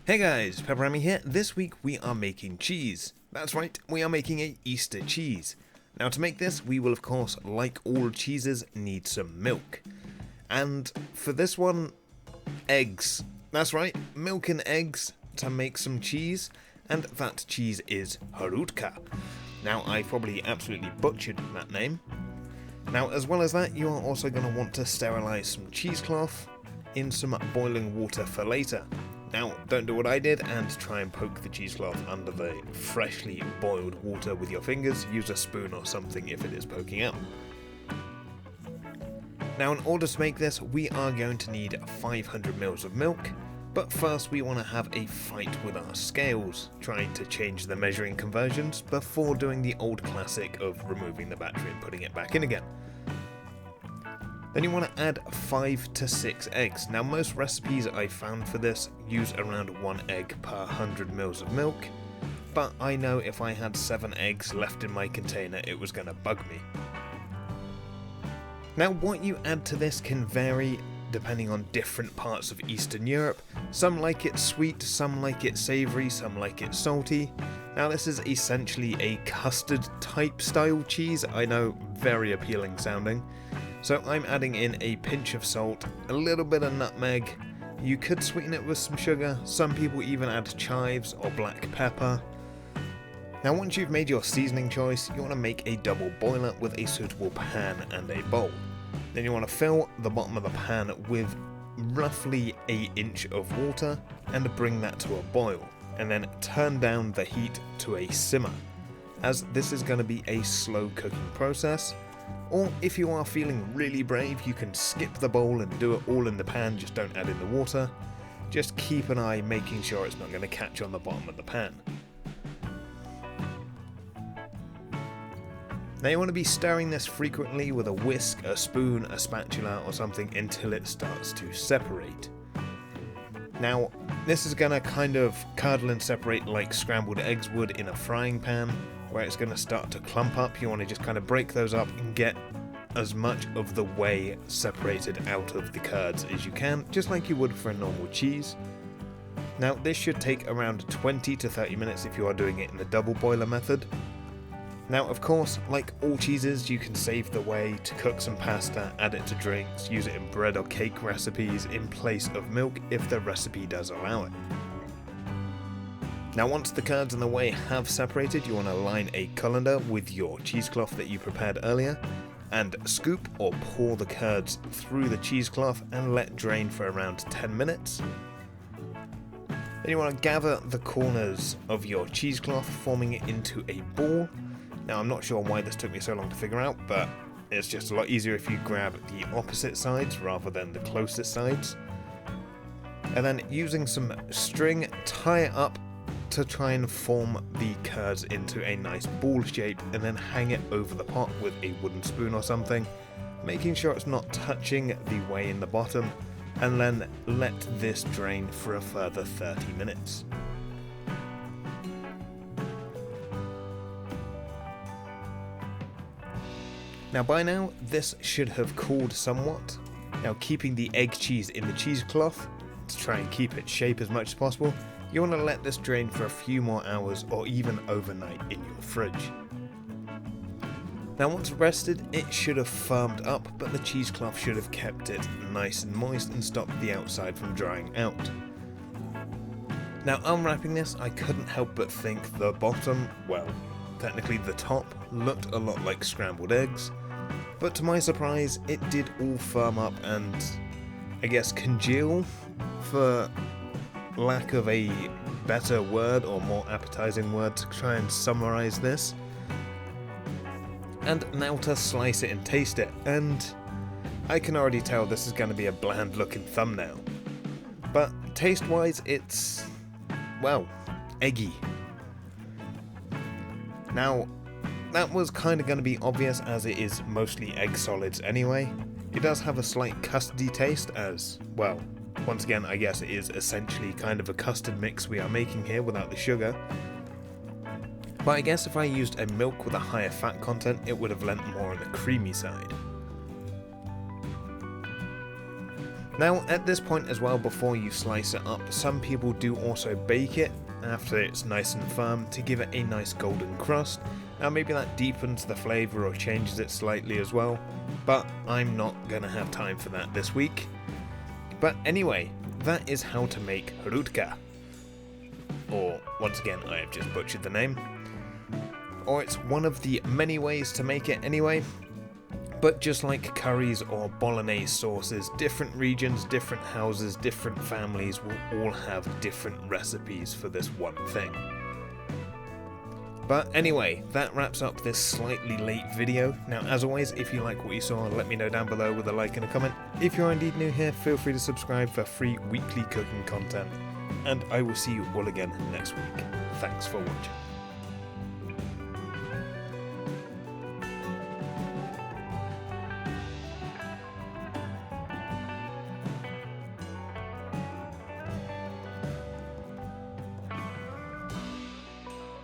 Hey guys, PepperAmmy here. This week we are making cheese. That's right, we are making a Easter cheese. Now to make this, we will of course, like all cheeses, need some milk. And for this one, eggs. That's right, milk and eggs to make some cheese, and that cheese is Hrudka. Now I probably absolutely butchered that name. Now as well as that, you are also going to want to sterilise some cheesecloth in some boiling water for later. Now, don't do what I did and try and poke the cheesecloth under the freshly boiled water with your fingers. Use a spoon or something if it is poking out. Now, in order to make this, we are going to need 500 ml of milk, but first we want to have a fight with our scales, trying to change the measuring conversions before doing the old classic of removing the battery and putting it back in again. Then you want to add 5 to 6 eggs. Now most recipes I found for this use around 1 egg per 100 ml of milk, but I know if I had 7 eggs left in my container it was going to bug me. Now what you add to this can vary depending on different parts of Eastern Europe. Some like it sweet, some like it savoury, some like it salty. Now this is essentially a custard type style cheese, I know, very appealing sounding. So I'm adding in a pinch of salt, a little bit of nutmeg. You could sweeten it with some sugar, some people even add chives or black pepper. Now once you've made your seasoning choice, you want to make a double boiler with a suitable pan and a bowl. Then you want to fill the bottom of the pan with roughly an inch of water and bring that to a boil, and then turn down the heat to a simmer, as this is going to be a slow cooking process. Or if you are feeling really brave, you can skip the bowl and do it all in the pan, just don't add in the water. Just keep an eye making sure it's not going to catch on the bottom of the pan. Now you want to be stirring this frequently with a whisk, a spoon, a spatula or something until it starts to separate. Now this is going to kind of curdle and separate like scrambled eggs would in a frying pan, where it's going to start to clump up. You want to just kind of break those up and get as much of the whey separated out of the curds as you can, just like you would for a normal cheese. Now this should take around 20 to 30 minutes if you are doing it in the double boiler method. Now of course, like all cheeses, you can save the whey to cook some pasta, add it to drinks, use it in bread or cake recipes in place of milk if the recipe does allow it. Now once the curds and the whey have separated, you want to line a colander with your cheesecloth that you prepared earlier, and scoop or pour the curds through the cheesecloth and let drain for around 10 minutes. Then you want to gather the corners of your cheesecloth, forming it into a ball. Now I'm not sure why this took me so long to figure out, but it's just a lot easier if you grab the opposite sides rather than the closest sides. And then using some string, tie it up to try and form the curds into a nice ball shape, and then hang it over the pot with a wooden spoon or something, making sure it's not touching the whey in the bottom, and then let this drain for a further 30 minutes. Now by now this should have cooled somewhat. Now keeping the egg cheese in the cheesecloth to try and keep its shape as much as possible, you want to let this drain for a few more hours or even overnight in your fridge. Now once rested, it should have firmed up, but the cheesecloth should have kept it nice and moist and stopped the outside from drying out. Now unwrapping this, I couldn't help but think the bottom, well, technically the top, looked a lot like scrambled eggs, but to my surprise it did all firm up and, I guess, congeal, for lack of a better word or more appetizing word to try and summarize this. And now to slice it and taste it, and I can already tell this is going to be a bland looking thumbnail, but taste wise it's, well, eggy. Now that was kind of going to be obvious as it is mostly egg solids anyway. It does have a slight custardy taste as, well, once again I guess it is essentially kind of a custard mix we are making here without the sugar. But I guess if I used a milk with a higher fat content, it would have lent more on the creamy side. Now at this point as well, before you slice it up, some people do also bake it after it's nice and firm to give it a nice golden crust. Now maybe that deepens the flavour or changes it slightly as well, but I'm not gonna have time for that this week. But anyway, that is how to make hrudka. Or, once again, I have just butchered the name. Or it's one of the many ways to make it anyway. But just like curries or bolognese sauces, different regions, different houses, different families will all have different recipes for this one thing. But anyway, that wraps up this slightly late video. Now as always, if you like what you saw, let me know down below with a like and a comment. If you're indeed new here, feel free to subscribe for free weekly cooking content. And I will see you all again next week. Thanks for watching.